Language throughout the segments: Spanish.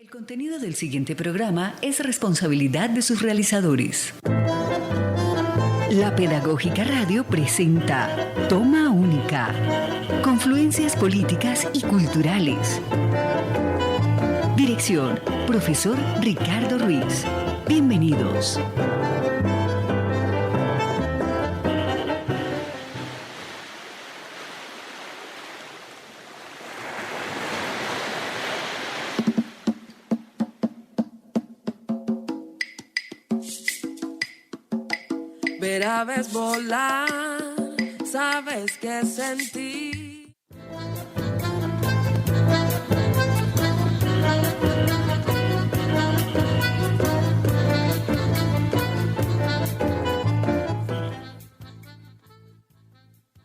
El contenido del siguiente programa es responsabilidad de sus realizadores. La Pedagógica Radio presenta Toma Única, confluencias políticas y culturales. Dirección, profesor Ricardo Ruiz. Bienvenidos. Ver aves volar, sabes qué sentir.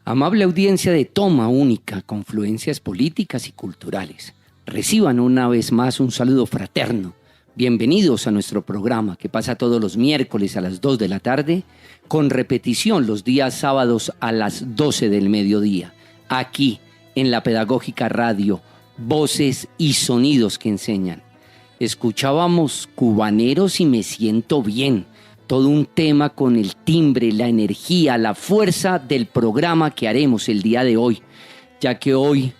Amable audiencia de Toma Única, confluencias políticas y culturales. Reciban una vez más un saludo fraterno. Bienvenidos a nuestro programa que pasa todos los miércoles a las 2 de la tarde, con repetición los días sábados a las 12 del mediodía, aquí en la Pedagógica Radio, voces y sonidos que enseñan. Escuchábamos Cubaneros y Me Siento Bien, todo un tema con el timbre, la energía, la fuerza del programa que haremos el día de hoy, ya que hoy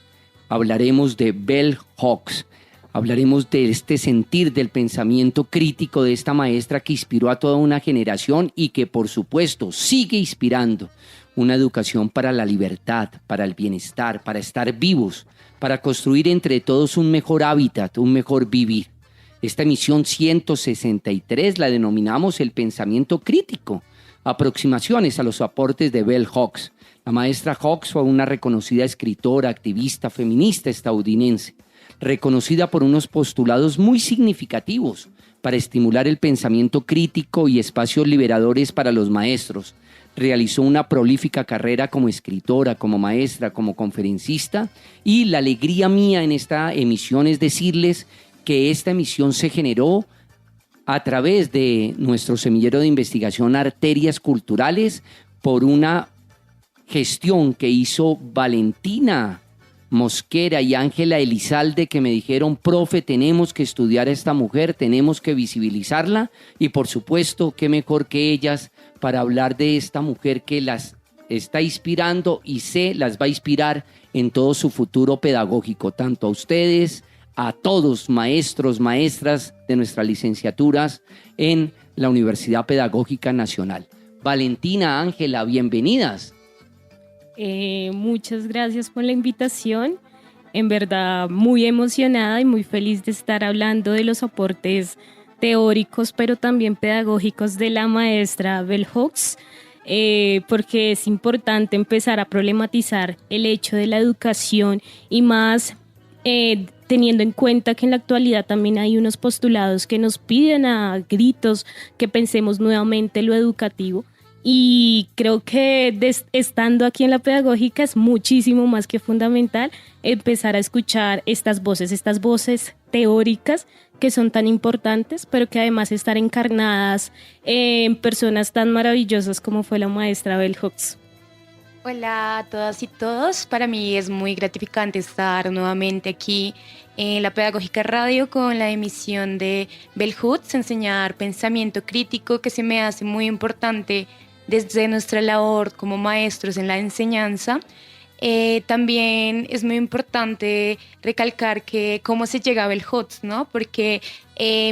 hablaremos de Bell Hooks. Hablaremos de este sentir del pensamiento crítico de esta maestra que inspiró a toda una generación y que, por supuesto, sigue inspirando una educación para la libertad, para el bienestar, para estar vivos, para construir entre todos un mejor hábitat, un mejor vivir. Esta emisión 163 la denominamos el pensamiento crítico, aproximaciones a los aportes de Bell Hooks. La maestra Hooks fue una reconocida escritora, activista, feminista estadounidense, reconocida por unos postulados muy significativos para estimular el pensamiento crítico y espacios liberadores para los maestros. Realizó una prolífica carrera como escritora, como maestra, como conferencista, y la alegría mía en esta emisión es decirles que esta emisión se generó a través de nuestro semillero de investigación Arterias Culturales por una gestión que hizo Valentina Mosquera y Ángela Elizalde, que me dijeron: profe, tenemos que estudiar a esta mujer, tenemos que visibilizarla, y por supuesto, qué mejor que ellas para hablar de esta mujer que las está inspirando y las va a inspirar en todo su futuro pedagógico, tanto a ustedes, a todos maestros, maestras de nuestras licenciaturas en la Universidad Pedagógica Nacional. Valentina, Ángela, bienvenidas. Muchas gracias por la invitación. En verdad, muy emocionada y muy feliz de estar hablando de los aportes teóricos, pero también pedagógicos de la maestra Bell Hooks, porque es importante empezar a problematizar el hecho de la educación y más teniendo en cuenta que en la actualidad también hay unos postulados que nos piden a gritos que pensemos nuevamente lo educativo. Y creo que estando aquí en la pedagógica es muchísimo más que fundamental empezar a escuchar estas voces teóricas que son tan importantes, pero que además están encarnadas en personas tan maravillosas como fue la maestra Bell Hooks. Hola a todas y todos, para mí es muy gratificante estar nuevamente aquí en la Pedagógica Radio con la emisión de Bell Hooks, enseñar pensamiento crítico, que se me hace muy importante desde nuestra labor como maestros en la enseñanza. También es muy importante recalcar que cómo se llega a Bell Hooks, ¿no? Porque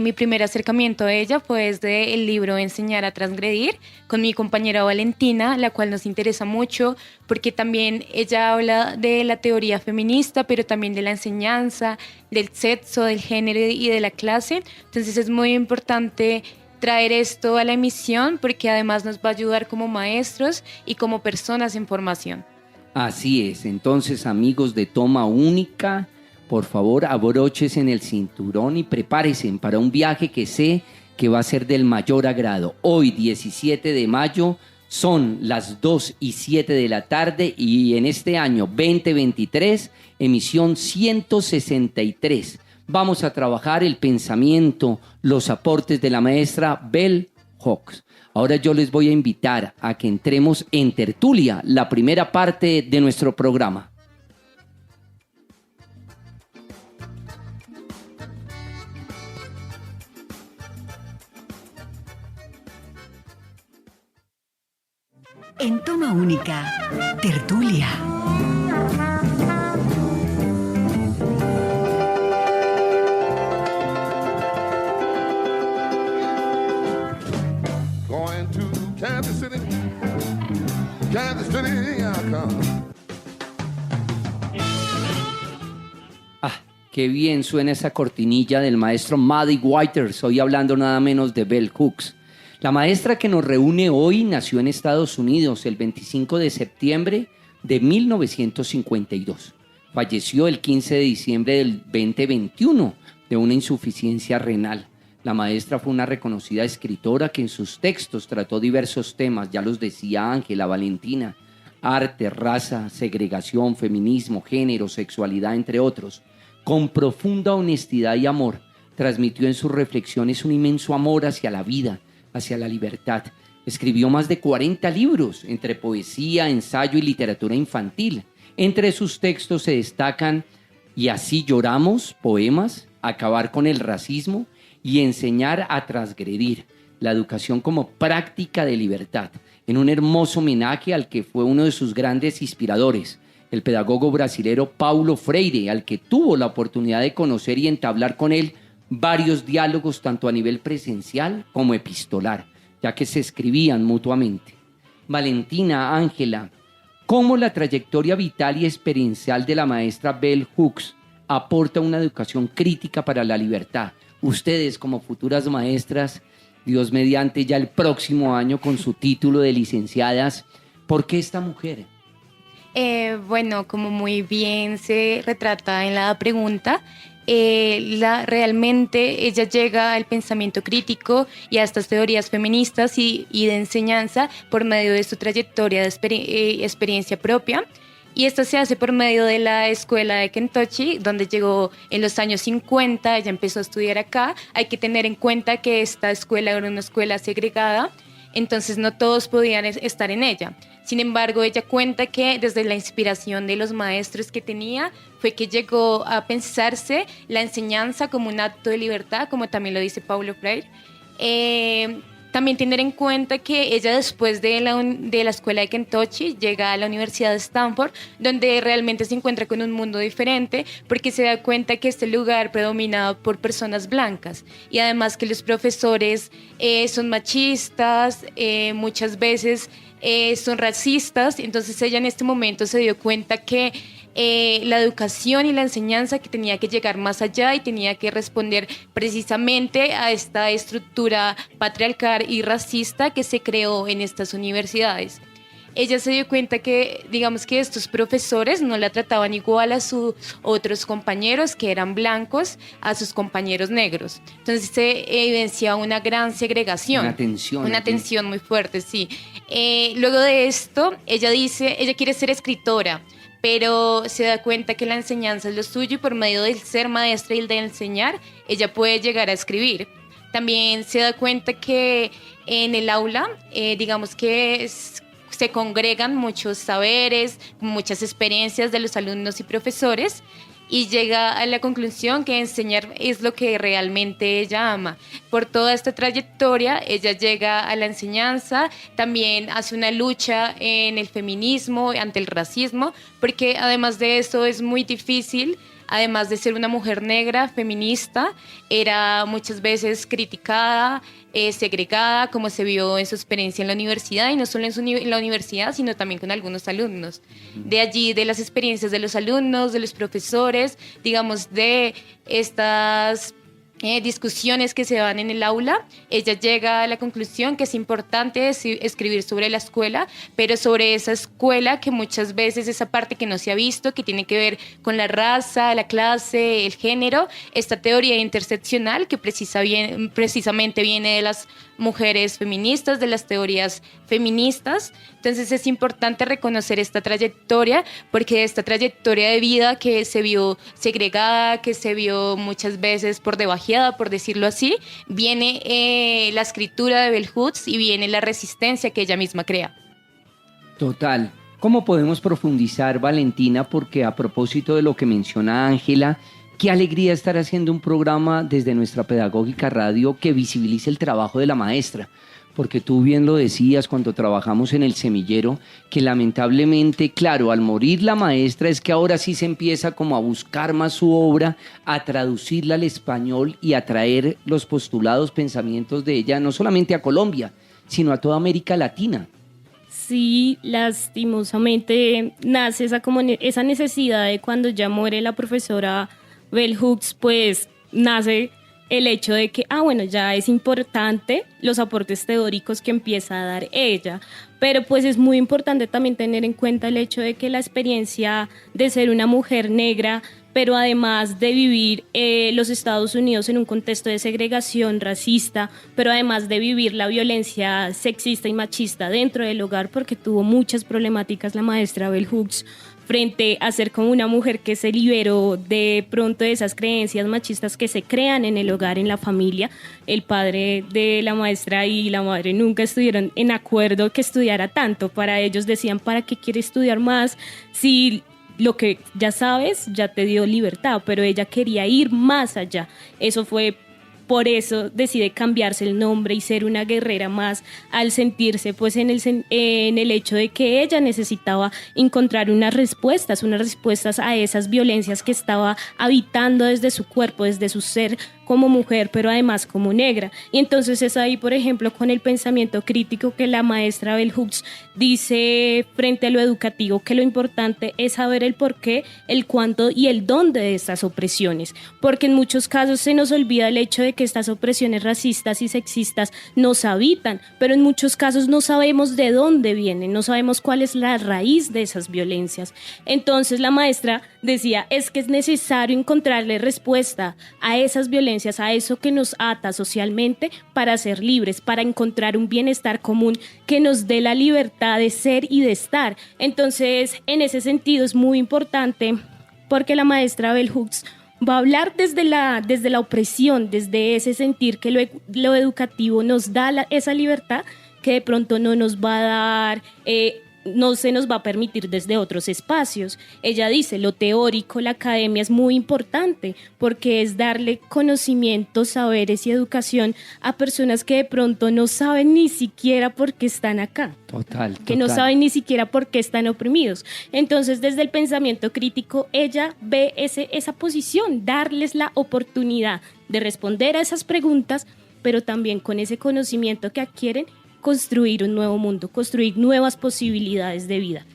mi primer acercamiento a ella fue desde el libro Enseñar a Transgredir, con mi compañera Valentina, la cual nos interesa mucho porque también ella habla de la teoría feminista, pero también de la enseñanza, del sexo, del género y de la clase. Entonces es muy importante traer esto a la emisión porque además nos va a ayudar como maestros y como personas en formación. Así es. Entonces, amigos de Toma Única, por favor, abróchense en el cinturón y prepárense para un viaje que sé que va a ser del mayor agrado. Hoy, 17 de mayo, son las 2:07 de la tarde y en este año 2023, emisión 163. Vamos a trabajar el pensamiento, los aportes de la maestra Bell Hooks. Ahora yo les voy a invitar a que entremos en tertulia, la primera parte de nuestro programa. En Toma Única, Tertulia. Going to Kansas City, Kansas City, I come. Qué bien suena esa cortinilla del maestro Muddy Waters, hoy hablando nada menos de Bell Hooks. La maestra que nos reúne hoy nació en Estados Unidos el 25 de septiembre de 1952. Falleció el 15 de diciembre del 2021 de una insuficiencia renal. La maestra fue una reconocida escritora que en sus textos trató diversos temas, ya los decía Ángela, Valentina, arte, raza, segregación, feminismo, género, sexualidad, entre otros. Con profunda honestidad y amor, transmitió en sus reflexiones un inmenso amor hacia la vida, hacia la libertad. Escribió más de 40 libros, entre poesía, ensayo y literatura infantil. Entre sus textos se destacan Y así lloramos, poemas, Acabar con el racismo y Enseñar a transgredir, la educación como práctica de libertad, en un hermoso homenaje al que fue uno de sus grandes inspiradores, el pedagogo brasilero Paulo Freire, al que tuvo la oportunidad de conocer y entablar con él varios diálogos tanto a nivel presencial como epistolar, ya que se escribían mutuamente. Valentina, Ángela, ¿cómo la trayectoria vital y experiencial de la maestra Bell Hooks aporta una educación crítica para la libertad? Ustedes, como futuras maestras, Dios mediante ya el próximo año con su título de licenciadas, ¿por qué esta mujer? Bueno, como muy bien se retrata en la pregunta, realmente ella llega al pensamiento crítico y a estas teorías feministas y de enseñanza por medio de su trayectoria de experiencia propia. Y esto se hace por medio de la escuela de Kentucky, donde llegó en los años 50, ella empezó a estudiar acá. Hay que tener en cuenta que esta escuela era una escuela segregada, entonces no todos podían estar en ella. Sin embargo, ella cuenta que desde la inspiración de los maestros que tenía fue que llegó a pensarse la enseñanza como un acto de libertad, como también lo dice Paulo Freire. También tener en cuenta que ella después de la escuela de Kentucky llega a la Universidad de Stanford, donde realmente se encuentra con un mundo diferente porque se da cuenta que este lugar predominado por personas blancas y además que los profesores son machistas, muchas veces son racistas. Entonces ella en este momento se dio cuenta que la educación y la enseñanza que tenía que llegar más allá y tenía que responder precisamente a esta estructura patriarcal y racista que se creó en estas universidades. Ella se dio cuenta que, digamos que estos profesores no la trataban igual a sus otros compañeros que eran blancos, a sus compañeros negros. Entonces se evidencia una gran segregación. Una tensión muy fuerte, sí. Luego de esto, ella dice, ella quiere ser escritora, pero se da cuenta que la enseñanza es lo suyo y por medio del ser maestra y de enseñar, ella puede llegar a escribir. También se da cuenta que en el aula, digamos que se congregan muchos saberes, muchas experiencias de los alumnos y profesores, y llega a la conclusión que enseñar es lo que realmente ella ama. Por toda esta trayectoria, ella llega a la enseñanza, también hace una lucha en el feminismo, ante el racismo, porque además de eso es muy difícil. Además de ser una mujer negra, feminista, era muchas veces criticada, segregada, como se vio en su experiencia en la universidad, y no solo en la universidad, sino también con algunos alumnos. De allí, de las experiencias de los alumnos, de los profesores, digamos, de estas discusiones que se dan en el aula, ella llega a la conclusión que es importante escribir sobre la escuela, pero sobre esa escuela que muchas veces esa parte que no se ha visto, que tiene que ver con la raza, la clase, el género, esta teoría interseccional que precisamente viene de las mujeres feministas, de las teorías feministas. Entonces es importante reconocer esta trayectoria, porque esta trayectoria de vida que se vio segregada, que se vio muchas veces por debajeada, por decirlo así, viene la escritura de Bell Hooks y viene la resistencia que ella misma crea. Total. ¿Cómo podemos profundizar, Valentina? Porque a propósito de lo que menciona Ángela, qué alegría estar haciendo un programa desde nuestra Pedagógica Radio que visibilice el trabajo de la maestra, porque tú bien lo decías cuando trabajamos en el semillero, que lamentablemente, claro, al morir la maestra es que ahora sí se empieza como a buscar más su obra, a traducirla al español y a traer los postulados, pensamientos de ella, no solamente a Colombia, sino a toda América Latina. Sí, lastimosamente nace esa necesidad de cuando ya muere la profesora Bell Hooks, pues nace el hecho de que, bueno, ya es importante los aportes teóricos que empieza a dar ella, pero pues es muy importante también tener en cuenta el hecho de que la experiencia de ser una mujer negra, pero además de vivir los Estados Unidos en un contexto de segregación racista, pero además de vivir la violencia sexista y machista dentro del hogar, porque tuvo muchas problemáticas la maestra Bell Hooks, frente a ser como una mujer que se liberó de pronto de esas creencias machistas que se crean en el hogar, en la familia. El padre de la maestra y la madre nunca estuvieron en acuerdo que estudiara tanto. Para ellos decían, ¿para qué quiere estudiar más? Si lo que ya sabes ya te dio libertad, pero ella quería ir más allá. Eso fue por eso decide cambiarse el nombre y ser una guerrera más, al sentirse pues en el hecho de que ella necesitaba encontrar unas respuestas a esas violencias que estaba habitando desde su cuerpo, desde su ser como mujer, pero además como negra. Y entonces es ahí, por ejemplo, con el pensamiento crítico que la maestra Bell Hooks dice frente a lo educativo, que lo importante es saber el porqué, el cuánto y el dónde de estas opresiones, porque en muchos casos se nos olvida el hecho de que estas opresiones racistas y sexistas nos habitan, pero en muchos casos no sabemos de dónde vienen, no sabemos cuál es la raíz de esas violencias. Entonces la maestra decía, es que es necesario encontrarle respuesta a esas violencias, a eso que nos ata socialmente, para ser libres, para encontrar un bienestar común que nos dé la libertad de ser y de estar. Entonces, en ese sentido es muy importante, porque la maestra Bell Hooks va a hablar desde la opresión, desde ese sentir que lo educativo nos da esa libertad que de pronto no nos va a dar, no se nos va a permitir desde otros espacios. Ella dice, lo teórico, la academia es muy importante porque es darle conocimientos, saberes y educación a personas que de pronto no saben ni siquiera por qué están acá. Total. Que no saben ni siquiera por qué están oprimidos. Entonces, desde el pensamiento crítico, ella ve esa posición, darles la oportunidad de responder a esas preguntas, pero también con ese conocimiento que adquieren, construir un nuevo mundo, construir nuevas posibilidades de vida.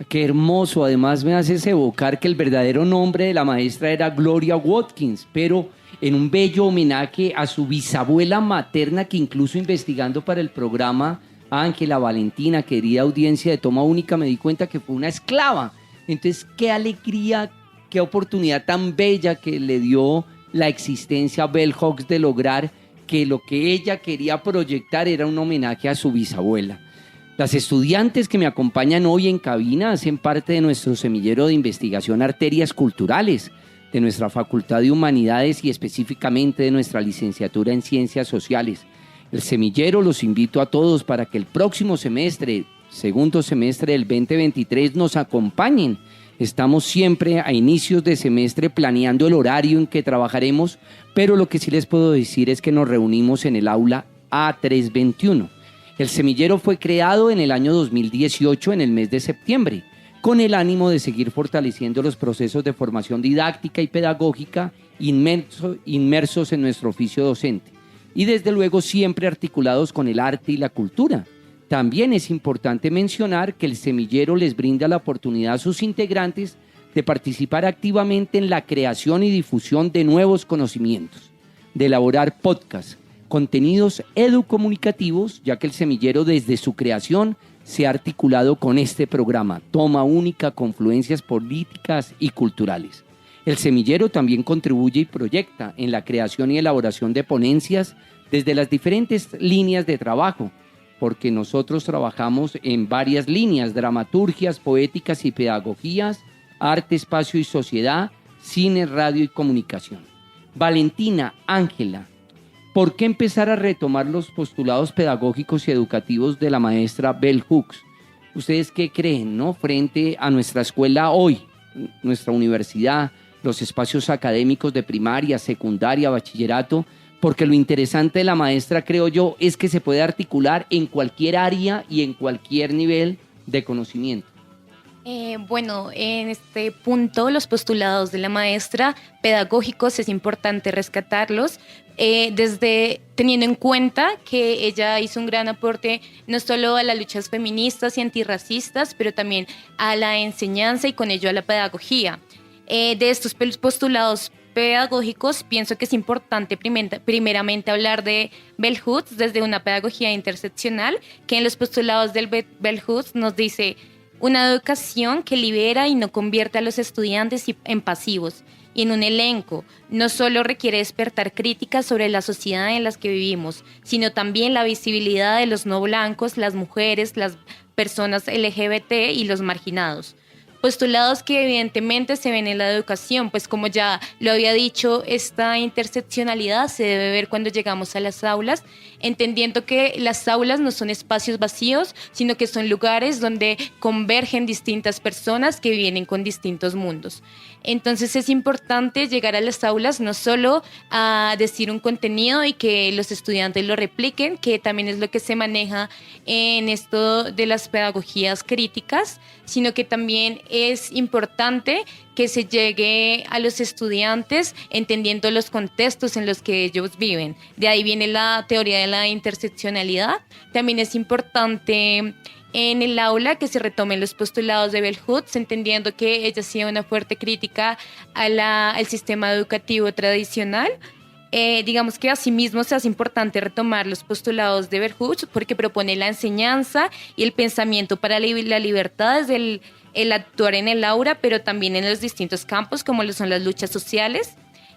Qué hermoso, además me haces evocar que el verdadero nombre de la maestra era Gloria Watkins, pero en un bello homenaje a su bisabuela materna, que incluso investigando para el programa Ángela, Valentina, querida audiencia de Toma Única, me di cuenta que fue una esclava. Entonces, qué alegría, qué oportunidad tan bella que le dio la existencia a Bell Hooks de lograr que lo que ella quería proyectar era un homenaje a su bisabuela. Las estudiantes que me acompañan hoy en cabina hacen parte de nuestro semillero de investigación Arterias Culturales, de nuestra Facultad de Humanidades y específicamente de nuestra licenciatura en Ciencias Sociales. El semillero los invito a todos para que el próximo semestre, segundo semestre del 2023, nos acompañen. Estamos siempre a inicios de semestre planeando el horario en que trabajaremos, pero lo que sí les puedo decir es que nos reunimos en el aula A321. El semillero fue creado en el año 2018, en el mes de septiembre, con el ánimo de seguir fortaleciendo los procesos de formación didáctica y pedagógica inmersos en nuestro oficio docente, y desde luego siempre articulados con el arte y la cultura. También es importante mencionar que el semillero les brinda la oportunidad a sus integrantes de participar activamente en la creación y difusión de nuevos conocimientos, de elaborar podcasts, contenidos educomunicativos, ya que el semillero desde su creación se ha articulado con este programa, Toma Única, Confluencias Políticas y Culturales. El semillero también contribuye y proyecta en la creación y elaboración de ponencias desde las diferentes líneas de trabajo, porque nosotros trabajamos en varias líneas: dramaturgias, poéticas y pedagogías, arte, espacio y sociedad, cine, radio y comunicación. Valentina, Ángela, ¿por qué empezar a retomar los postulados pedagógicos y educativos de la maestra Bell Hooks? ¿Ustedes qué creen, no? Frente a nuestra escuela hoy, nuestra universidad, los espacios académicos de primaria, secundaria, bachillerato, porque lo interesante de la maestra, creo yo, es que se puede articular en cualquier área y en cualquier nivel de conocimiento. Bueno, en este punto los postulados de la maestra pedagógicos es importante rescatarlos, desde teniendo en cuenta que ella hizo un gran aporte no solo a las luchas feministas y antirracistas, pero también a la enseñanza y con ello a la pedagogía. De estos postulados pedagógicos, pienso que es importante primeramente hablar de Bell Hooks desde una pedagogía interseccional, que en los postulados del Bell Hooks nos dice: una educación que libera y no convierte a los estudiantes en pasivos y en un elenco. No solo requiere despertar críticas sobre la sociedad en la que vivimos, sino también la visibilidad de los no blancos, las mujeres, las personas LGBT y los marginados. Postulados que evidentemente se ven en la educación, pues como ya lo había dicho, esta interseccionalidad se debe ver cuando llegamos a las aulas, entendiendo que las aulas no son espacios vacíos, sino que son lugares donde convergen distintas personas que vienen con distintos mundos. Entonces es importante llegar a las aulas no solo a decir un contenido y que los estudiantes lo repliquen, que también es lo que se maneja en esto de las pedagogías críticas, sino que también es importante que se llegue a los estudiantes entendiendo los contextos en los que ellos viven. De ahí viene la teoría de la interseccionalidad. También es importante en el aula que se retomen los postulados de Bell Hooks, entendiendo que ella hacía una fuerte crítica al sistema educativo tradicional. Digamos que asimismo se hace importante retomar los postulados de Bell Hooks porque propone la enseñanza y el pensamiento para la libertad desde el actuar en el aula, pero también en los distintos campos como lo son las luchas sociales.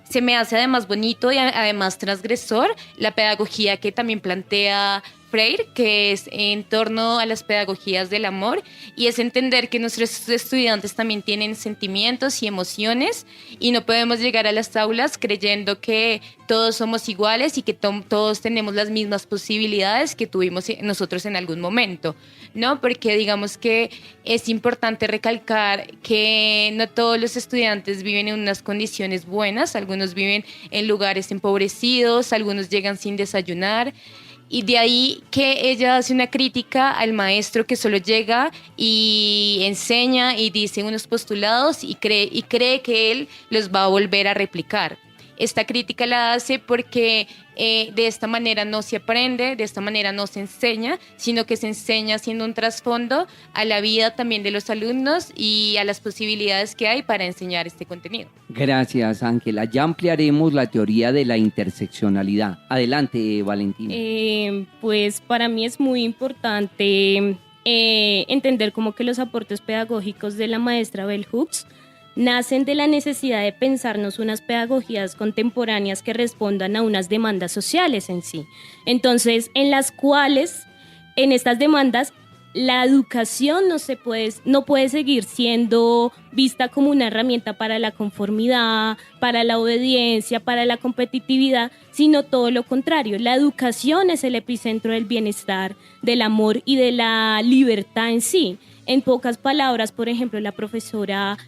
Se me hace además bonito y además transgresor la pedagogía que también plantea Freire, que es en torno a las pedagogías del amor, y es entender que nuestros estudiantes también tienen sentimientos y emociones y no podemos llegar a las aulas creyendo que todos somos iguales y que todos tenemos las mismas posibilidades que tuvimos nosotros en algún momento, ¿no? Porque digamos que es importante recalcar que no todos los estudiantes viven en unas condiciones buenas, algunos viven en lugares empobrecidos, algunos llegan sin desayunar. Y de ahí que ella hace una crítica al maestro que solo llega y enseña y dice unos postulados y cree que él los va a volver a replicar. Esta crítica la hace porque de esta manera no se aprende, de esta manera no se enseña, sino que se enseña haciendo un trasfondo a la vida también de los alumnos y a las posibilidades que hay para enseñar este contenido. Gracias, Ángela. Ya ampliaremos la teoría de la interseccionalidad. Adelante, Valentina. Pues para mí es muy importante entender como que los aportes pedagógicos de la maestra Bell Hooks nacen de la necesidad de pensarnos unas pedagogías contemporáneas que respondan a unas demandas sociales en sí. Entonces, en las cuales, en estas demandas, la educación no puede seguir siendo vista como una herramienta para la conformidad, para la obediencia, para la competitividad, sino todo lo contrario. La educación es el epicentro del bienestar, del amor y de la libertad en sí. En pocas palabras, por ejemplo, la profesora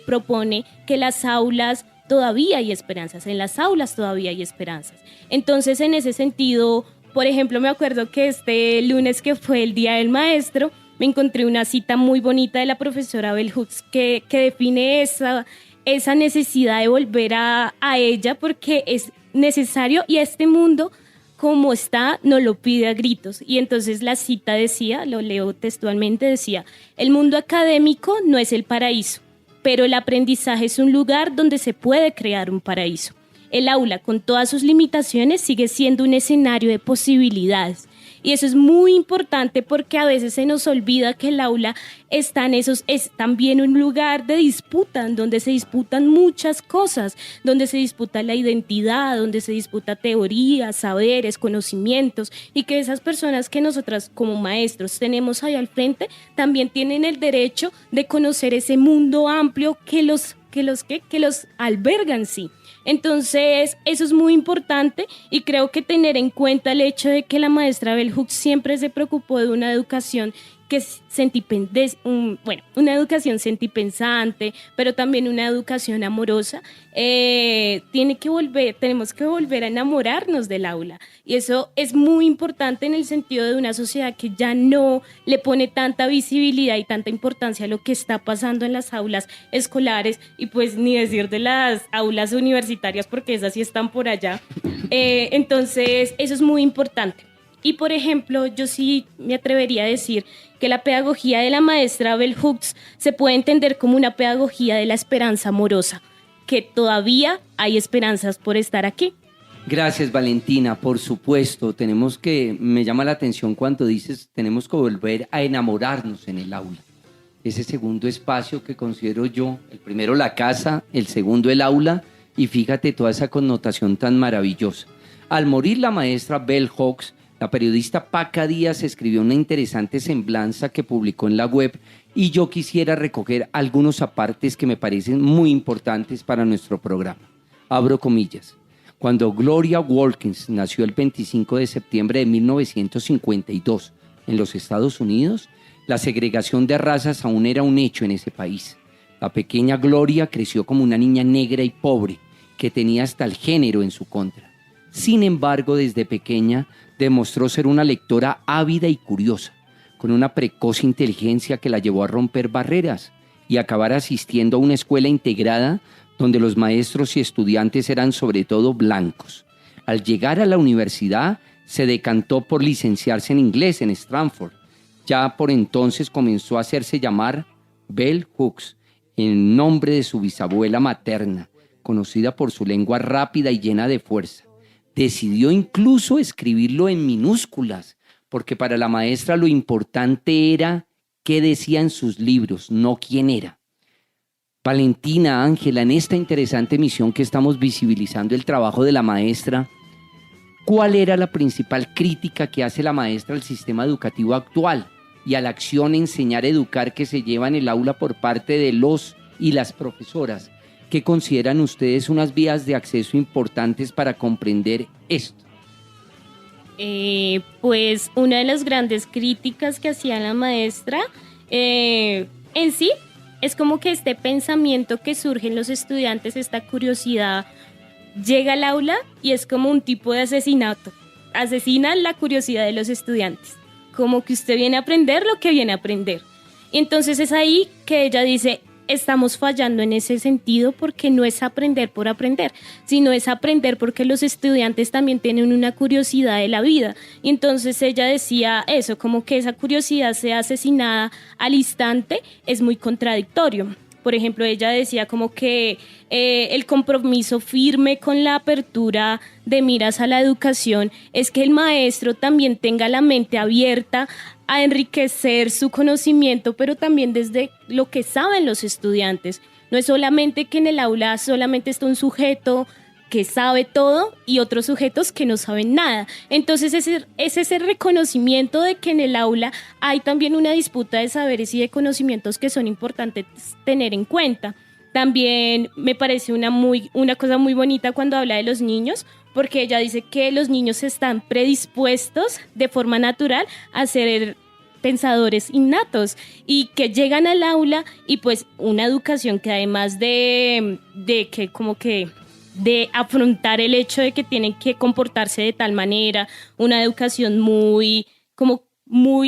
propone que las aulas todavía hay esperanzas, en las aulas todavía hay esperanzas. Entonces, en ese sentido, por ejemplo, me acuerdo que este lunes que fue el Día del Maestro, me encontré una cita muy bonita de la profesora Bell Hooks que define esa necesidad de volver a ella porque es necesario y a este mundo como está, nos lo pide a gritos. Y entonces la cita decía, lo leo textualmente, decía: el mundo académico no es el paraíso, pero el aprendizaje es un lugar donde se puede crear un paraíso. El aula, con todas sus limitaciones, sigue siendo un escenario de posibilidades. Y eso es muy importante porque a veces se nos olvida que el aula es también un lugar de disputa, donde se disputan muchas cosas, donde se disputa la identidad, donde se disputa teorías, saberes, conocimientos, y que esas personas que nosotras como maestros tenemos ahí al frente también tienen el derecho de conocer ese mundo amplio que los albergan, sí. Entonces, eso es muy importante y creo que tener en cuenta el hecho de que la maestra Bell Hooks siempre se preocupó de una educación una educación sentipensante, pero también una educación amorosa, tenemos que volver a enamorarnos del aula. Y eso es muy importante en el sentido de una sociedad que ya no le pone tanta visibilidad y tanta importancia a lo que está pasando en las aulas escolares, y pues ni decir de las aulas universitarias, porque esas sí están por allá. Entonces, eso es muy importante. Y, por ejemplo, yo sí me atrevería a decir que la pedagogía de la maestra Bell Hooks se puede entender como una pedagogía de la esperanza amorosa, que todavía hay esperanzas por estar aquí. Gracias, Valentina. Por supuesto, me llama la atención cuando dices tenemos que volver a enamorarnos en el aula. Ese segundo espacio que considero yo, el primero la casa, el segundo el aula, y fíjate toda esa connotación tan maravillosa. Al morir la maestra Bell Hooks, la periodista Paca Díaz escribió una interesante semblanza que publicó en la web, y yo quisiera recoger algunos apartes que me parecen muy importantes para nuestro programa. Abro comillas. Cuando Gloria Wilkins nació el 25 de septiembre de 1952 en los Estados Unidos, la segregación de razas aún era un hecho en ese país. La pequeña Gloria creció como una niña negra y pobre, que tenía hasta el género en su contra. Sin embargo, desde pequeña demostró ser una lectora ávida y curiosa, con una precoz inteligencia que la llevó a romper barreras y acabar asistiendo a una escuela integrada donde los maestros y estudiantes eran sobre todo blancos. Al llegar a la universidad, se decantó por licenciarse en inglés en Stanford. Ya por entonces comenzó a hacerse llamar Bell Hooks, en nombre de su bisabuela materna, conocida por su lengua rápida y llena de fuerza. Decidió incluso escribirlo en minúsculas, porque para la maestra lo importante era qué decía en sus libros, no quién era. Valentina, Ángela, en esta interesante misión que estamos visibilizando el trabajo de la maestra, ¿cuál era la principal crítica que hace la maestra al sistema educativo actual y a la acción enseñar a educar que se lleva en el aula por parte de los y las profesoras? ¿Qué consideran ustedes unas vías de acceso importantes para comprender esto? Pues una de las grandes críticas que hacía la maestra en sí es como que este pensamiento que surge en los estudiantes, esta curiosidad, llega al aula y es como un tipo de asesinato. Asesina la curiosidad de los estudiantes, como que usted viene a aprender lo que viene a aprender. Y entonces es ahí que ella dice: estamos fallando en ese sentido, porque no es aprender por aprender, sino es aprender porque los estudiantes también tienen una curiosidad de la vida. Y entonces ella decía eso, como que esa curiosidad sea asesinada al instante es muy contradictorio. Por ejemplo, ella decía como que el compromiso firme con la apertura de miras a la educación es que el maestro también tenga la mente abierta a enriquecer su conocimiento, pero también desde lo que saben los estudiantes. No es solamente que en el aula solamente está un sujeto que sabe todo y otros sujetos que no saben nada. Entonces es ese reconocimiento de que en el aula hay también una disputa de saberes y de conocimientos que son importantes tener en cuenta. También me parece una cosa muy bonita cuando habla de los niños, porque ella dice que los niños están predispuestos de forma natural a ser pensadores innatos y que llegan al aula, y pues una educación que además de afrontar el hecho de que tienen que comportarse de tal manera, una educación muy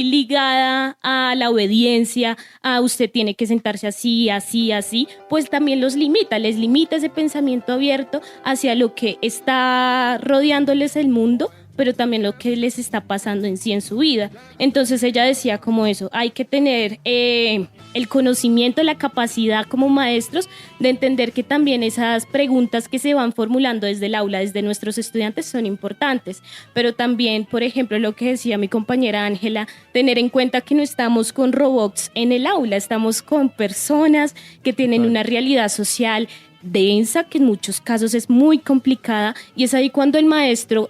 ligada a la obediencia, a usted tiene que sentarse así, así, así, pues también les limita ese pensamiento abierto hacia lo que está rodeándoles el mundo, pero también lo que les está pasando en sí en su vida. Entonces ella decía como eso, hay que tener el conocimiento, la capacidad como maestros de entender que también esas preguntas que se van formulando desde el aula, desde nuestros estudiantes, son importantes. Pero también, por ejemplo, lo que decía mi compañera Ángela, tener en cuenta que no estamos con robots en el aula, estamos con personas que tienen una realidad social densa, que en muchos casos es muy complicada, y es ahí cuando el maestro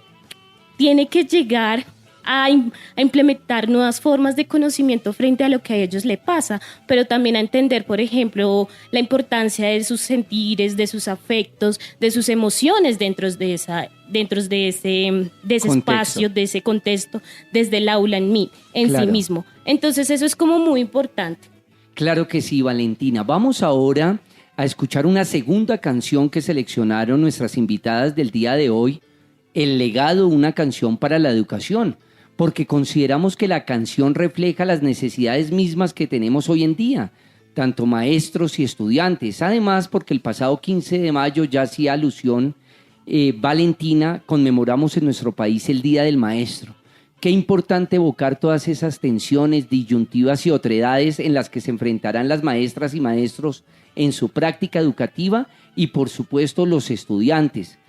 tiene que llegar a implementar nuevas formas de conocimiento frente a lo que a ellos les pasa, pero también a entender, por ejemplo, la importancia de sus sentires, de sus afectos, de sus emociones dentro de ese espacio, de ese contexto, desde el aula en sí mismo. Entonces eso es como muy importante. Claro que sí, Valentina. Vamos ahora a escuchar una segunda canción que seleccionaron nuestras invitadas del día de hoy, El legado, una canción para la educación, porque consideramos que la canción refleja las necesidades mismas que tenemos hoy en día, tanto maestros y estudiantes. Además, porque el pasado 15 de mayo ya hacía alusión Valentina, conmemoramos en nuestro país el Día del Maestro. Qué importante evocar todas esas tensiones, disyuntivas y otredades en las que se enfrentarán las maestras y maestros en su práctica educativa y, por supuesto, los estudiantes.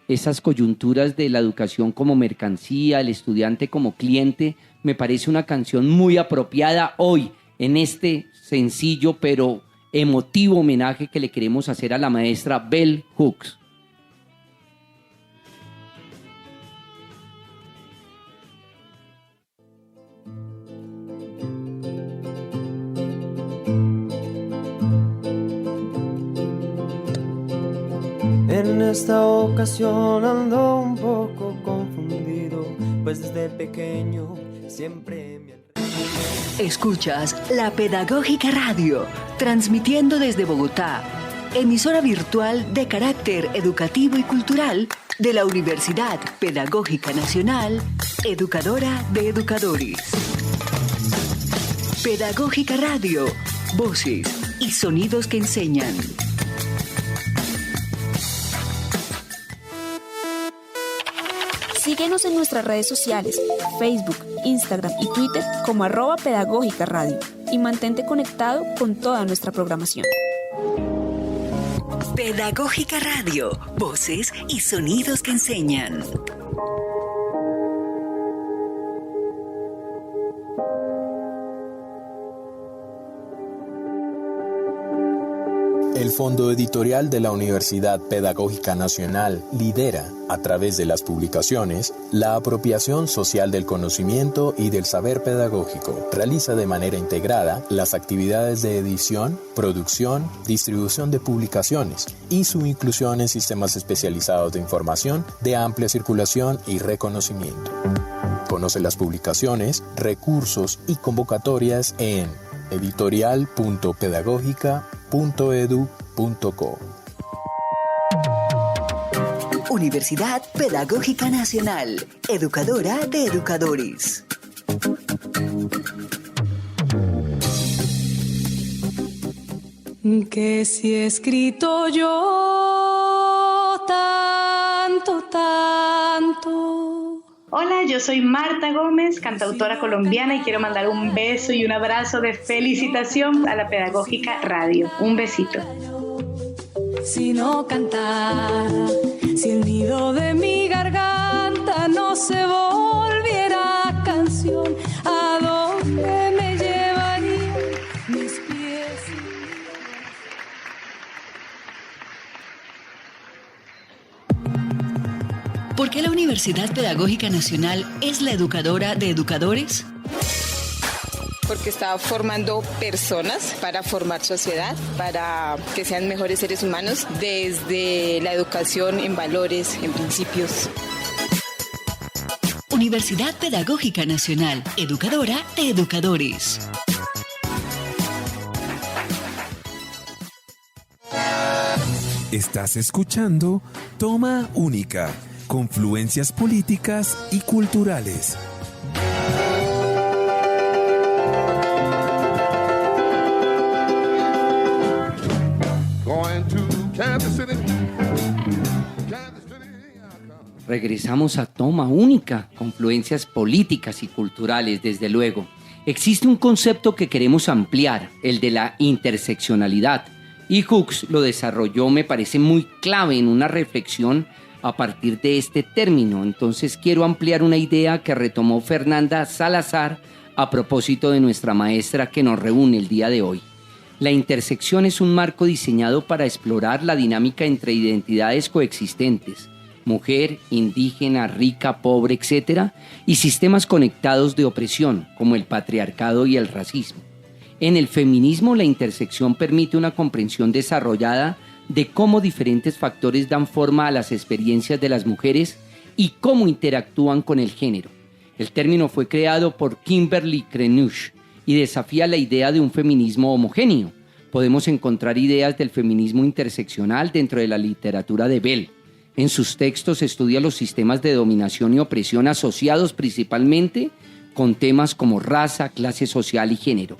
Esas coyunturas de la educación como mercancía, el estudiante como cliente, me parece una canción muy apropiada hoy en este sencillo pero emotivo homenaje que le queremos hacer a la maestra Bell Hooks. En esta ocasión ando un poco confundido, pues desde pequeño siempre me... Escuchas La Pedagógica Radio, transmitiendo desde Bogotá, emisora virtual de carácter educativo y cultural de la Universidad Pedagógica Nacional, educadora de educadores. Pedagógica Radio, voces y sonidos que enseñan. Síguenos en nuestras redes sociales, Facebook, Instagram y Twitter como @Pedagógica Radio y mantente conectado con toda nuestra programación. Pedagógica Radio, voces y sonidos que enseñan. El Fondo Editorial de la Universidad Pedagógica Nacional lidera, a través de las publicaciones, la apropiación social del conocimiento y del saber pedagógico. Realiza de manera integrada las actividades de edición, producción, distribución de publicaciones y su inclusión en sistemas especializados de información de amplia circulación y reconocimiento. Conoce las publicaciones, recursos y convocatorias en editorial.pedagógica.edu.co. Universidad Pedagógica Nacional, educadora de educadores. Que si he escrito yo tanto. Hola, yo soy Marta Gómez, cantautora colombiana, y quiero mandar un beso y un abrazo de felicitación a la Pedagógica Radio. Un besito. Si no cantara, si el nido de mi garganta no se volviera canción, ¿a dónde me llevarían mis pies? ¿Por qué la Universidad Pedagógica Nacional es la educadora de educadores? Porque está formando personas para formar sociedad, para que sean mejores seres humanos, desde la educación en valores, en principios. Universidad Pedagógica Nacional, educadora de educadores. Estás escuchando Toma Única, confluencias políticas y culturales. Regresamos a Toma Única, confluencias políticas y culturales, desde luego. Existe un concepto que queremos ampliar, el de la interseccionalidad, y Hooks lo desarrolló, me parece muy clave en una reflexión a partir de este término. Entonces quiero ampliar una idea que retomó Fernanda Salazar a propósito de nuestra maestra que nos reúne el día de hoy. La intersección es un marco diseñado para explorar la dinámica entre identidades coexistentes, mujer, indígena, rica, pobre, etc., y sistemas conectados de opresión, como el patriarcado y el racismo. En el feminismo, la intersección permite una comprensión desarrollada de cómo diferentes factores dan forma a las experiencias de las mujeres y cómo interactúan con el género. El término fue creado por Kimberly Crenshaw y desafía la idea de un feminismo homogéneo. Podemos encontrar ideas del feminismo interseccional dentro de la literatura de Bell. En sus textos estudia los sistemas de dominación y opresión asociados principalmente con temas como raza, clase social y género.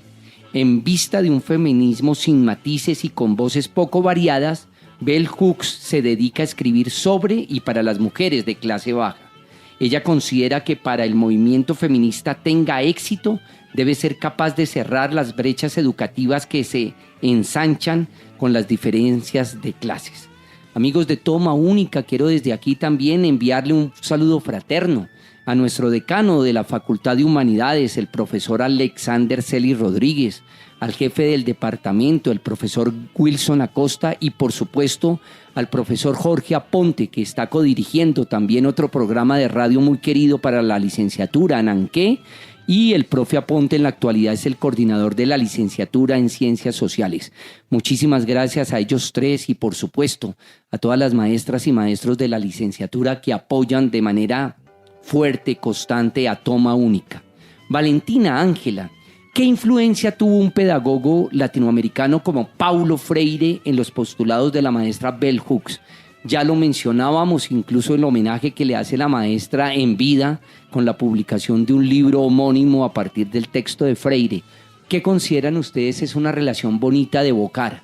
En vista de un feminismo sin matices y con voces poco variadas, Bell Hooks se dedica a escribir sobre y para las mujeres de clase baja. Ella considera que para el movimiento feminista tenga éxito, debe ser capaz de cerrar las brechas educativas que se ensanchan con las diferencias de clases. Amigos de Toma Única, quiero desde aquí también enviarle un saludo fraterno a nuestro decano de la Facultad de Humanidades, el profesor Alexander Celis Rodríguez, al jefe del departamento, el profesor Wilson Acosta, y por supuesto al profesor Jorge Aponte, que está codirigiendo también otro programa de radio muy querido para la licenciatura, Nanqué, y el profe Aponte en la actualidad es el coordinador de la licenciatura en Ciencias Sociales. Muchísimas gracias a ellos tres y por supuesto a todas las maestras y maestros de la licenciatura que apoyan de manera fuerte, constante a Toma Única. Valentina Ángela, ¿qué influencia tuvo un pedagogo latinoamericano como Paulo Freire en los postulados de la maestra Bell Hooks? Ya lo mencionábamos, incluso el homenaje que le hace la maestra en vida con la publicación de un libro homónimo a partir del texto de Freire. ¿Qué consideran ustedes es una relación bonita de evocar?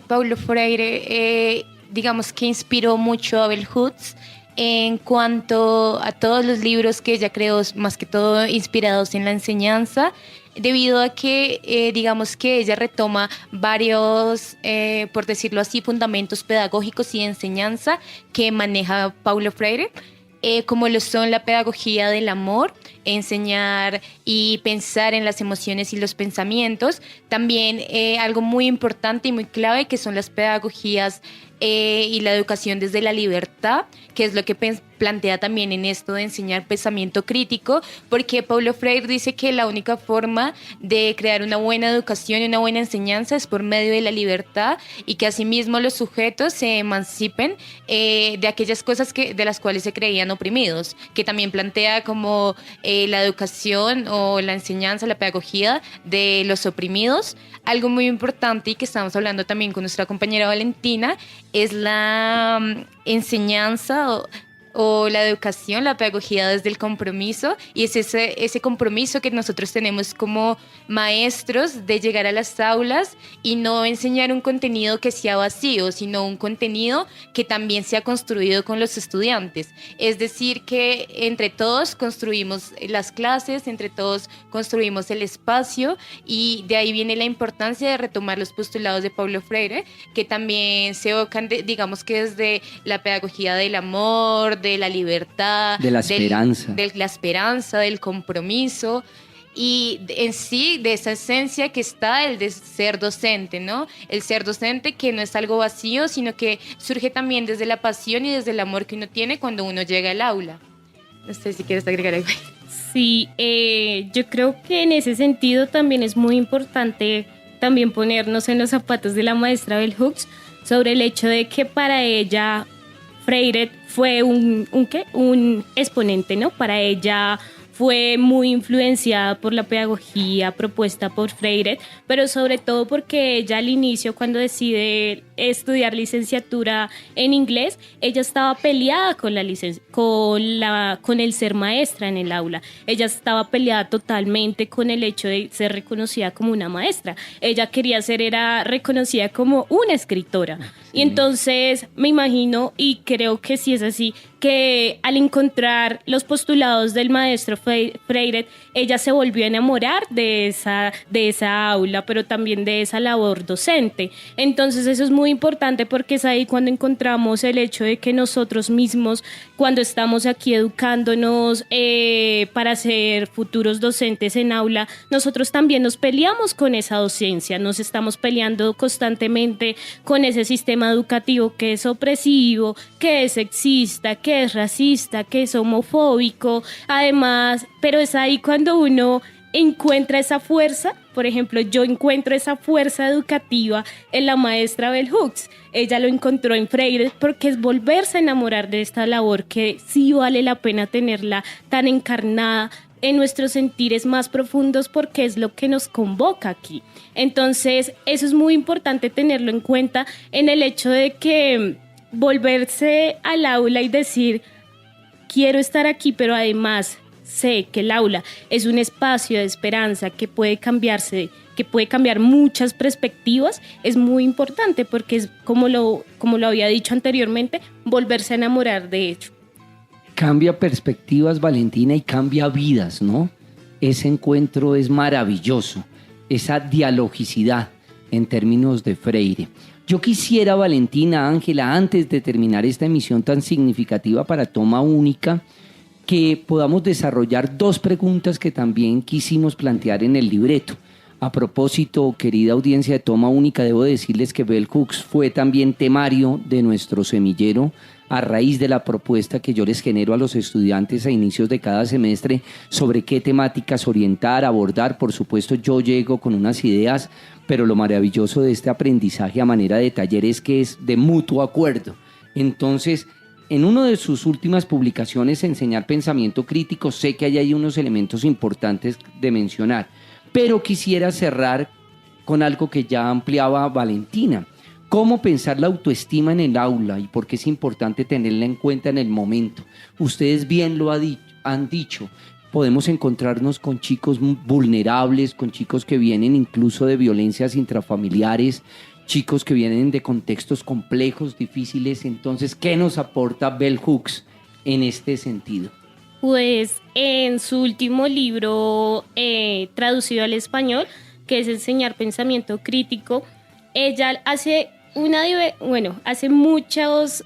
Paulo Freire, digamos que inspiró mucho a Bell Hooks en cuanto a todos los libros que ella creó, más que todo inspirados en la enseñanza, debido a que, digamos que ella retoma varios, por decirlo así, fundamentos pedagógicos y de enseñanza que maneja Paulo Freire, como lo son la pedagogía del amor, enseñar y pensar en las emociones y los pensamientos. También algo muy importante y muy clave que son las pedagogías y la educación desde la libertad, que es lo que plantea también en esto de enseñar pensamiento crítico, porque Paulo Freire dice que la única forma de crear una buena educación y una buena enseñanza es por medio de la libertad, y que asimismo los sujetos se emancipen de aquellas cosas de las cuales se creían oprimidos, que también plantea como la educación o la enseñanza, la pedagogía de los oprimidos. Algo muy importante y que estamos hablando también con nuestra compañera Valentina es la enseñanza o la educación, la pedagogía desde el compromiso, y es ese compromiso que nosotros tenemos como maestros de llegar a las aulas y no enseñar un contenido que sea vacío, sino un contenido que también sea construido con los estudiantes. Es decir, que entre todos construimos las clases, entre todos construimos el espacio, y de ahí viene la importancia de retomar los postulados de Paulo Freire, que también se evocan, digamos que desde la pedagogía del amor, de la libertad, de la esperanza, de la esperanza, del compromiso, y en sí de esa esencia que está el de ser docente, ¿no? El ser docente, que no es algo vacío, sino que surge también desde la pasión y desde el amor que uno tiene cuando uno llega al aula. No sé si quieres agregar algo. Sí, yo creo que en ese sentido también es muy importante también ponernos en los zapatos de la maestra Bell Hooks sobre el hecho de que para ella Freire fue un exponente, ¿no? Para ella fue muy influenciada por la pedagogía propuesta por Freire, pero sobre todo porque ella al inicio, cuando decide estudiar licenciatura en inglés, ella estaba peleada con el ser maestra en el aula. Ella estaba peleada totalmente con el hecho de ser reconocida como una maestra. Ella quería era reconocida como una escritora. Sí. Y entonces me imagino, y creo que sí es así, que al encontrar los postulados del maestro Freire, ella se volvió a enamorar de esa aula, pero también de esa labor docente. Entonces eso es muy importante porque es ahí cuando encontramos el hecho de que nosotros mismos, cuando estamos aquí educándonos para ser futuros docentes en aula, nosotros también nos peleamos con esa docencia, nos estamos peleando constantemente con ese sistema educativo que es opresivo, que es sexista, que es racista, que es homofóbico, además, pero es ahí cuando uno encuentra esa fuerza. Por ejemplo, yo encuentro esa fuerza educativa en la maestra Bell Hooks. Ella lo encontró en Freire porque es volverse a enamorar de esta labor que sí vale la pena tenerla tan encarnada en nuestros sentires más profundos porque es lo que nos convoca aquí. Entonces, eso es muy importante tenerlo en cuenta en el hecho de que volverse al aula y decir, quiero estar aquí, pero además sé que el aula es un espacio de esperanza que puede cambiarse, que puede cambiar muchas perspectivas, es muy importante porque es, como lo había dicho anteriormente, volverse a enamorar de ello. Cambia perspectivas, Valentina, y cambia vidas, ¿no? Ese encuentro es maravilloso, esa dialogicidad en términos de Freire. Yo quisiera, Valentina, Ángela, antes de terminar esta emisión tan significativa para Toma Única, que podamos desarrollar 2 preguntas que también quisimos plantear en el libreto. A propósito, querida audiencia de Toma Única, debo decirles que Bell Hooks fue también temario de nuestro semillero a raíz de la propuesta que yo les genero a los estudiantes a inicios de cada semestre sobre qué temáticas orientar, abordar. Por supuesto, yo llego con unas ideas, pero lo maravilloso de este aprendizaje a manera de taller es que es de mutuo acuerdo. Entonces, en una de sus últimas publicaciones, Enseñar Pensamiento Crítico, sé que hay unos elementos importantes de mencionar, pero quisiera cerrar con algo que ya ampliaba Valentina. ¿Cómo pensar la autoestima en el aula y por qué es importante tenerla en cuenta en el momento? Ustedes bien lo han dicho, podemos encontrarnos con chicos vulnerables, con chicos que vienen incluso de violencias intrafamiliares, chicos que vienen de contextos complejos, difíciles. Entonces, ¿qué nos aporta Bell Hooks en este sentido? Pues en su último libro traducido al español, que es Enseñar Pensamiento Crítico, ella hace muchos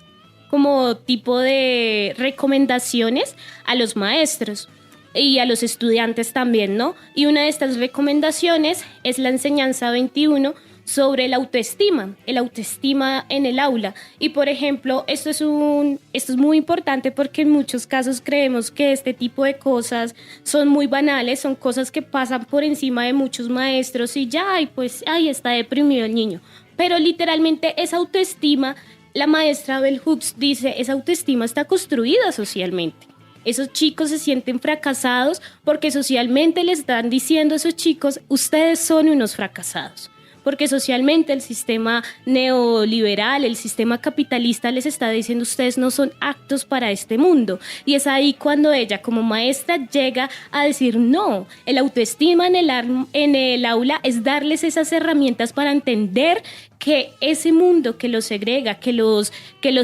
como tipo de recomendaciones a los maestros y a los estudiantes también, ¿no? Y una de estas recomendaciones es la enseñanza 21 sobre la autoestima, el autoestima en el aula. Y por ejemplo, esto es muy importante porque en muchos casos creemos que este tipo de cosas son muy banales, son cosas que pasan por encima de muchos maestros y ya, está deprimido el niño. Pero literalmente esa autoestima, la maestra Bell Hooks dice, esa autoestima está construida socialmente. Esos chicos se sienten fracasados porque socialmente les están diciendo a esos chicos, ustedes son unos fracasados. Porque socialmente el sistema neoliberal, el sistema capitalista les está diciendo ustedes no son aptos para este mundo. Y es ahí cuando ella como maestra llega a decir no, el autoestima en el aula es darles esas herramientas para entender que ese mundo que los segrega, que los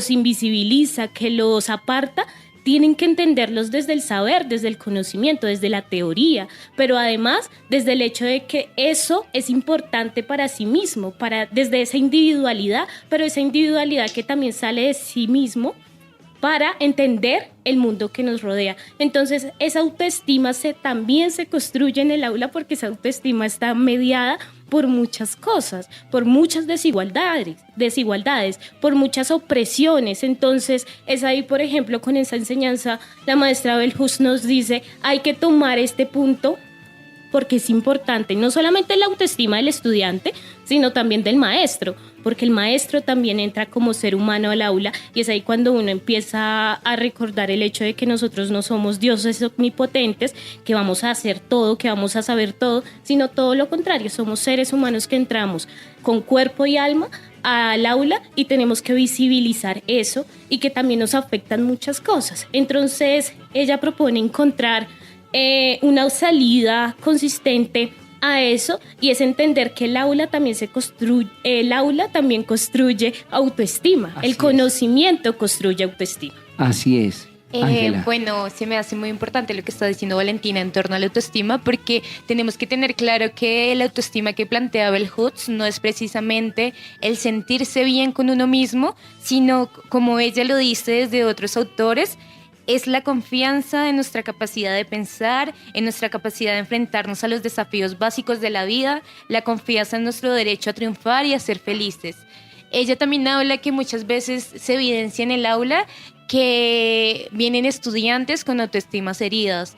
invisibiliza, que los aparta, tienen que entenderlos desde el saber, desde el conocimiento, desde la teoría, pero además desde el hecho de que eso es importante para sí mismo, desde esa individualidad, pero esa individualidad que también sale de sí mismo para entender el mundo que nos rodea. Entonces, esa autoestima también se construye en el aula porque esa autoestima está mediada por muchas cosas, por muchas desigualdades, por muchas opresiones. Entonces, es ahí, por ejemplo, con esa enseñanza, la maestra Bell Hooks nos dice, hay que tomar este punto porque es importante, no solamente la autoestima del estudiante, sino también del maestro, porque el maestro también entra como ser humano al aula y es ahí cuando uno empieza a recordar el hecho de que nosotros no somos dioses omnipotentes, que vamos a hacer todo, que vamos a saber todo, sino todo lo contrario, somos seres humanos que entramos con cuerpo y alma al aula y tenemos que visibilizar eso y que también nos afectan muchas cosas. Entonces, ella propone encontrar una salida consistente a eso y es entender que el aula también construye autoestima. El conocimiento construye autoestima. Así es. Ángela. Bueno, se me hace muy importante lo que está diciendo Valentina en torno a la autoestima, porque tenemos que tener claro que la autoestima que plantea Bell Hooks no es precisamente el sentirse bien con uno mismo, sino, como ella lo dice desde otros autores, es la confianza en nuestra capacidad de pensar, en nuestra capacidad de enfrentarnos a los desafíos básicos de la vida, la confianza en nuestro derecho a triunfar y a ser felices. Ella también habla que muchas veces se evidencia en el aula que vienen estudiantes con autoestimas heridas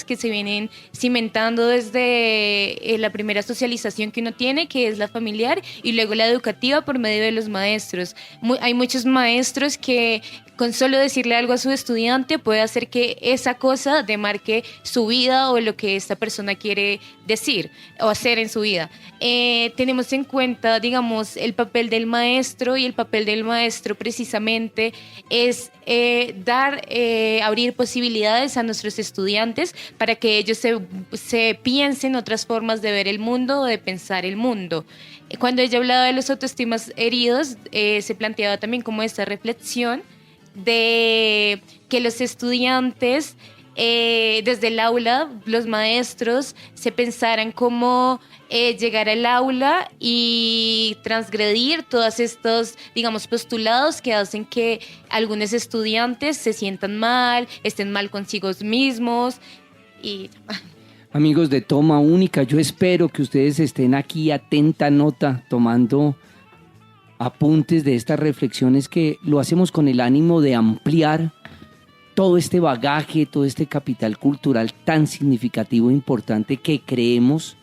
que se vienen cimentando desde la primera socialización que uno tiene, que es la familiar, y luego la educativa por medio de los maestros. Hay muchos maestros que con solo decirle algo a su estudiante puede hacer que esa cosa demarque su vida o lo que esta persona quiere decir o hacer en su vida. Tenemos en cuenta, digamos, el papel del maestro, y el papel del maestro precisamente es abrir posibilidades a nuestros estudiantes para que ellos se piensen otras formas de ver el mundo o de pensar el mundo. Cuando ella hablaba de los autoestimas heridos, se planteaba también como esta reflexión de que los estudiantes desde el aula, los maestros se pensaran cómo llegar al aula y transgredir todos estos, digamos, postulados que hacen que algunos estudiantes se sientan mal, estén mal consigo mismos. Y amigos de Toma Única, yo espero que ustedes estén aquí atenta nota, tomando apuntes de estas reflexiones, que lo hacemos con el ánimo de ampliar todo este bagaje, todo este capital cultural tan significativo e importante que creemos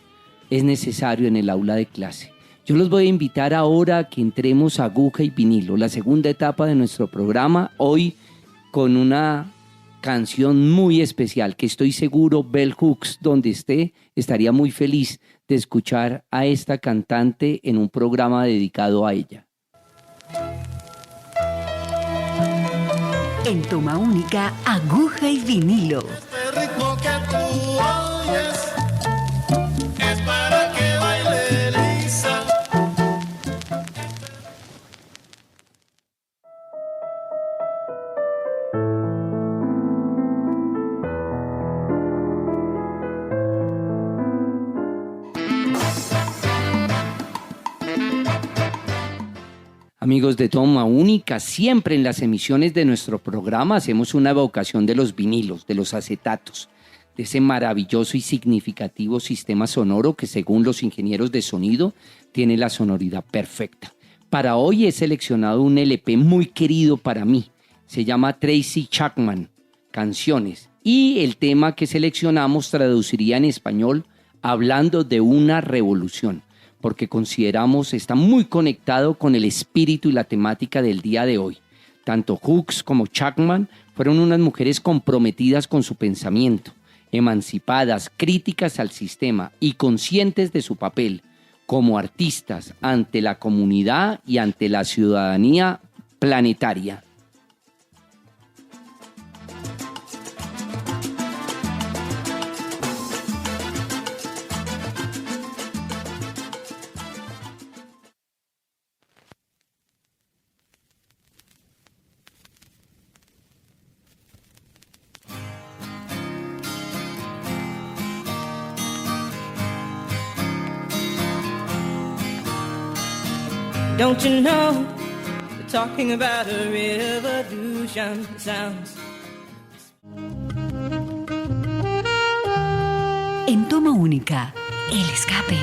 es necesario en el aula de clase. Yo los voy a invitar ahora a que entremos a Aguja y Vinilo, la segunda etapa de nuestro programa, hoy con una canción muy especial que estoy seguro Bell Hooks, donde esté, estaría muy feliz de escuchar a esta cantante en un programa dedicado a ella. En Toma Única, Aguja y Vinilo. Este ritmo que tú oyes es para que baile Lisa. Amigos de Toma Única, siempre en las emisiones de nuestro programa hacemos una evocación de los vinilos, de los acetatos, de ese maravilloso y significativo sistema sonoro que, según los ingenieros de sonido, tiene la sonoridad perfecta. Para hoy he seleccionado un LP muy querido para mí, se llama Tracy Chapman, Canciones, y el tema que seleccionamos traduciría en español Hablando de una revolución, porque consideramos está muy conectado con el espíritu y la temática del día de hoy. Tanto Hooks como Chapman fueron unas mujeres comprometidas con su pensamiento, emancipadas, críticas al sistema y conscientes de su papel como artistas ante la comunidad y ante la ciudadanía planetaria. Don't you know, we're talking about a revolution. Sounds. En Toma Única, El Escape.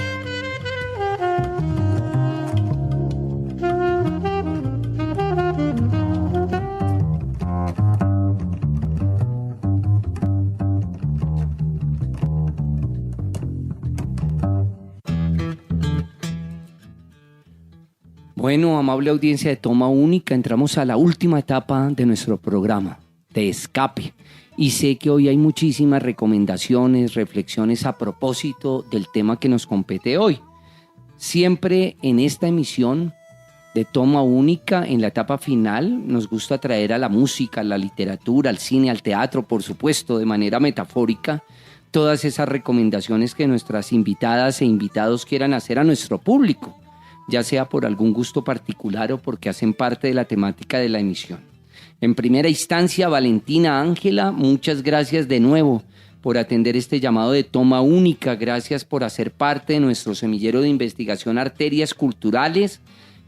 Bueno, amable audiencia de Toma Única, entramos a la última etapa de nuestro programa, de Escape. Y sé que hoy hay muchísimas recomendaciones, reflexiones a propósito del tema que nos compete hoy. Siempre en esta emisión de Toma Única, en la etapa final, nos gusta traer a la música, a la literatura, al cine, al teatro, por supuesto, de manera metafórica, todas esas recomendaciones que nuestras invitadas e invitados quieran hacer a nuestro público, ya sea por algún gusto particular o porque hacen parte de la temática de la emisión. En primera instancia, Valentina, Ángela, muchas gracias de nuevo por atender este llamado de Toma Única. Gracias por hacer parte de nuestro semillero de investigación Arterias Culturales.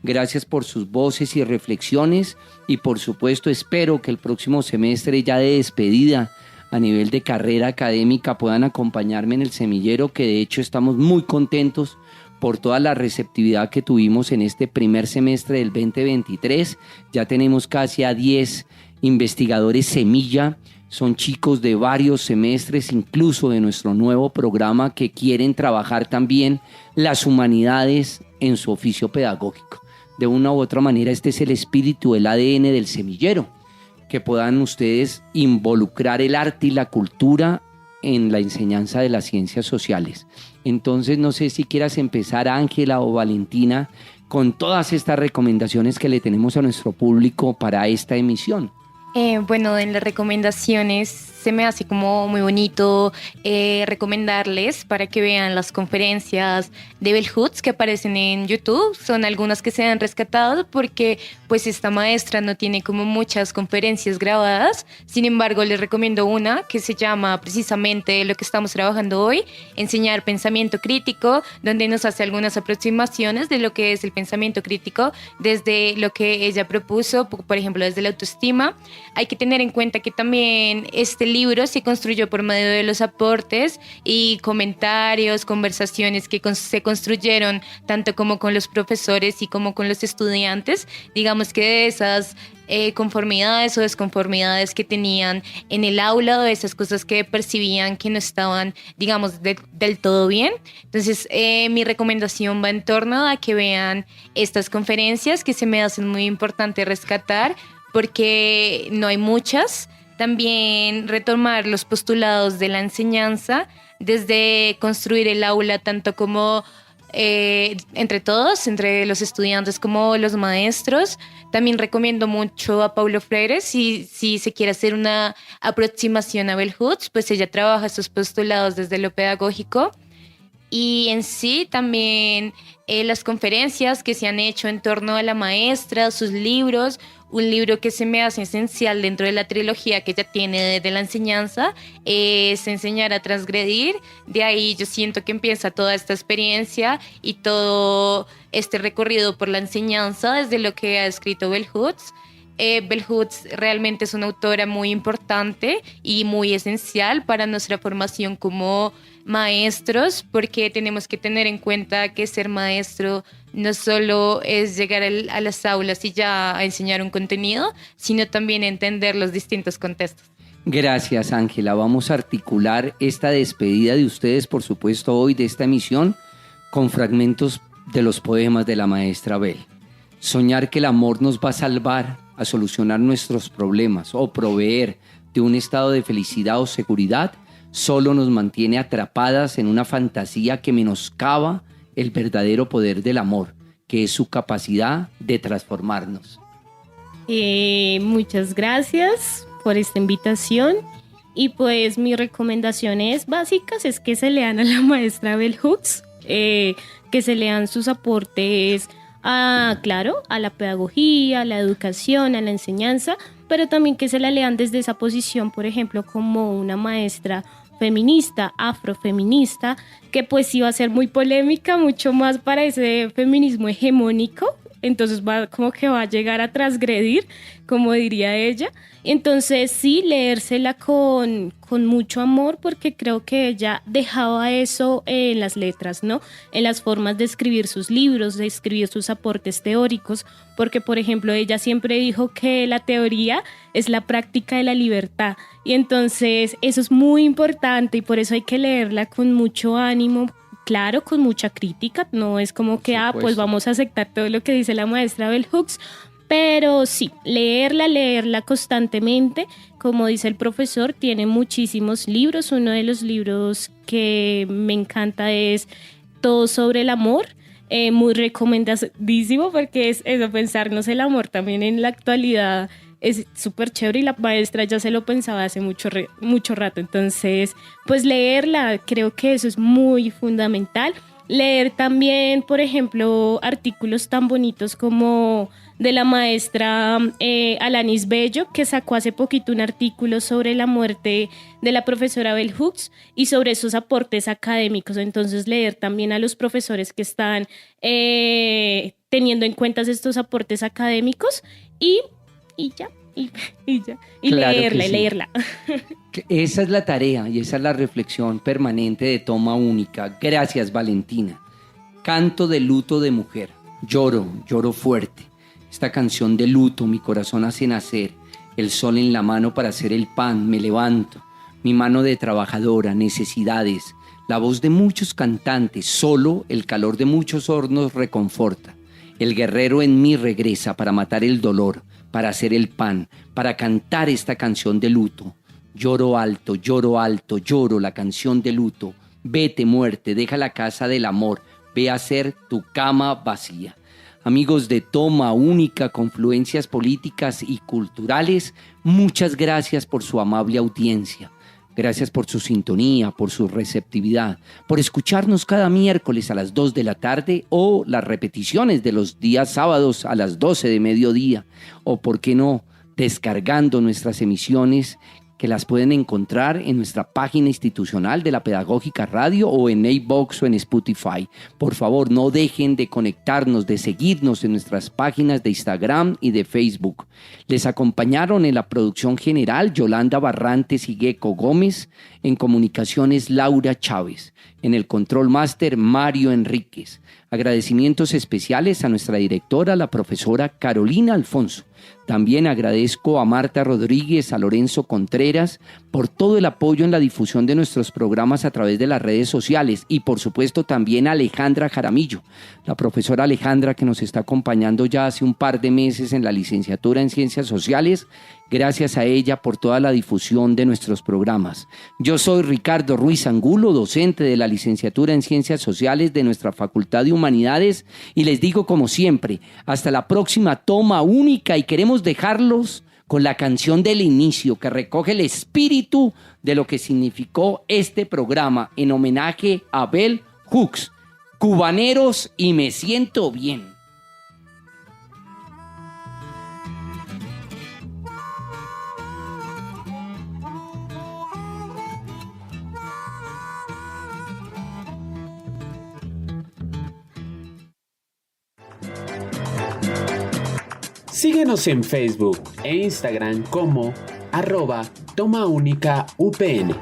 Gracias por sus voces y reflexiones. Y por supuesto, espero que el próximo semestre, ya de despedida a nivel de carrera académica, puedan acompañarme en el semillero, que de hecho estamos muy contentos por toda la receptividad que tuvimos en este primer semestre del 2023. Ya tenemos casi a 10 investigadores semilla. Son chicos de varios semestres, incluso de nuestro nuevo programa, que quieren trabajar también las humanidades en su oficio pedagógico. De una u otra manera, este es el espíritu, el ADN del semillero, que puedan ustedes involucrar el arte y la cultura en la enseñanza de las ciencias sociales. Entonces, no sé si quieras empezar, Ángela o Valentina, con todas estas recomendaciones que le tenemos a nuestro público para esta emisión. Bueno, en las recomendaciones se me hace como muy bonito recomendarles para que vean las conferencias de Bell Hooks que aparecen en YouTube. Son algunas que se han rescatado porque pues esta maestra no tiene como muchas conferencias grabadas. Sin embargo, les recomiendo una que se llama precisamente lo que estamos trabajando hoy, Enseñar Pensamiento Crítico, donde nos hace algunas aproximaciones de lo que es el pensamiento crítico desde lo que ella propuso, por ejemplo, desde la autoestima. Hay que tener en cuenta que también este libro se construyó por medio de los aportes y comentarios, conversaciones que se construyeron tanto como con los profesores y como con los estudiantes. Digamos que de esas conformidades o desconformidades que tenían en el aula, o esas cosas que percibían que no estaban, digamos, del todo bien. Entonces, mi recomendación va en torno a que vean estas conferencias que se me hacen muy importante rescatar, porque no hay muchas. También retomar los postulados de la enseñanza, desde construir el aula tanto como entre todos, entre los estudiantes como los maestros. También recomiendo mucho a Paulo Freire, si se quiere hacer una aproximación a Bell Hooks, pues ella trabaja sus postulados desde lo pedagógico. Y en sí también las conferencias que se han hecho en torno a la maestra, sus libros. Un libro que se me hace esencial dentro de la trilogía que ella tiene de la enseñanza es Enseñar a Transgredir. De ahí yo siento que empieza toda esta experiencia y todo este recorrido por la enseñanza desde lo que ha escrito Bell Hooks. Bell Hooks realmente es una autora muy importante y muy esencial para nuestra formación como maestros, porque tenemos que tener en cuenta que ser maestro no solo es llegar a las aulas y ya a enseñar un contenido, sino también entender los distintos contextos. Gracias, Ángela. Vamos a articular esta despedida de ustedes, por supuesto, hoy de esta emisión, con fragmentos de los poemas de la maestra Bell. Soñar que el amor nos va a salvar, a solucionar nuestros problemas o proveer de un estado de felicidad o seguridad, solo nos mantiene atrapadas en una fantasía que menoscaba el verdadero poder del amor, que es su capacidad de transformarnos. Muchas gracias por esta invitación. Y pues mis recomendaciones básicas es que se lean a la maestra Bell Hooks, que se lean sus aportes a la pedagogía, a la educación, a la enseñanza, pero también que se la lean desde esa posición, por ejemplo, como una maestra feminista, afrofeminista, que pues iba a ser muy polémica, mucho más para ese feminismo hegemónico. Entonces va a llegar a transgredir, como diría ella. Entonces sí, leérsela con mucho amor, porque creo que ella dejaba eso en las letras, ¿no? En las formas de escribir sus libros, de escribir sus aportes teóricos, porque por ejemplo ella siempre dijo que la teoría es la práctica de la libertad, y entonces eso es muy importante y por eso hay que leerla con mucho ánimo. Claro, con mucha crítica, no es como que, pues vamos a aceptar todo lo que dice la maestra Bell Hooks, pero sí, leerla constantemente. Como dice el profesor, tiene muchísimos libros. Uno de los libros que me encanta es Todo sobre el amor, muy recomendadísimo, porque es eso, pensarnos el amor también en la actualidad. Es súper chévere y la maestra ya se lo pensaba hace mucho rato. Entonces, pues leerla, creo que eso es muy fundamental. Leer también, por ejemplo, artículos tan bonitos como de la maestra Alanis Bello, que sacó hace poquito un artículo sobre la muerte de la profesora Bell Hooks y sobre sus aportes académicos. Entonces, leer también a los profesores que están teniendo en cuenta estos aportes académicos y Claro leerla, que sí. y leerla. Esa es la tarea y esa es la reflexión permanente de Toma Única. Gracias, Valentina. Canto de luto de mujer. Lloro fuerte. Esta canción de luto mi corazón hace nacer. El sol en la mano para hacer el pan. Me levanto. Mi mano de trabajadora, necesidades. La voz de muchos cantantes. Solo el calor de muchos hornos reconforta. El guerrero en mí regresa para matar el dolor, para hacer el pan, para cantar esta canción de luto. Lloro alto, lloro la canción de luto. Vete, muerte, deja la casa del amor, ve a hacer tu cama vacía. Amigos de Toma Única, Confluencias Políticas y Culturales, muchas gracias por su amable audiencia. Gracias por su sintonía, por su receptividad, por escucharnos cada miércoles a las 2 de la tarde o las repeticiones de los días sábados a las 12 de mediodía, o por qué no, descargando nuestras emisiones que las pueden encontrar en nuestra página institucional de la Pedagógica Radio o en iVoox o en Spotify. Por favor, no dejen de conectarnos, de seguirnos en nuestras páginas de Instagram y de Facebook. Les acompañaron en la producción general Yolanda Barrantes y Gecko Gómez, en comunicaciones Laura Chávez, en el control máster Mario Enríquez. Agradecimientos especiales a nuestra directora, la profesora Carolina Alfonso. También agradezco a Marta Rodríguez, a Lorenzo Contreras, por todo el apoyo en la difusión de nuestros programas a través de las redes sociales y por supuesto también a Alejandra Jaramillo, la profesora Alejandra que nos está acompañando ya hace un par de meses en la licenciatura en Ciencias Sociales. Gracias a ella por toda la difusión de nuestros programas. Yo soy Ricardo Ruiz Angulo, docente de la licenciatura en Ciencias Sociales de nuestra Facultad de Humanidades, y les digo como siempre, hasta la próxima Toma Única, y queremos dejarlos con la canción del inicio que recoge el espíritu de lo que significó este programa en homenaje a Bell Hooks, Cubaneros y Me Siento Bien. Síguenos en Facebook e Instagram como @TomaÚnicaUPN.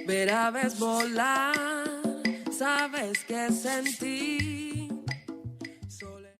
Ver aves volar, sabes que sentí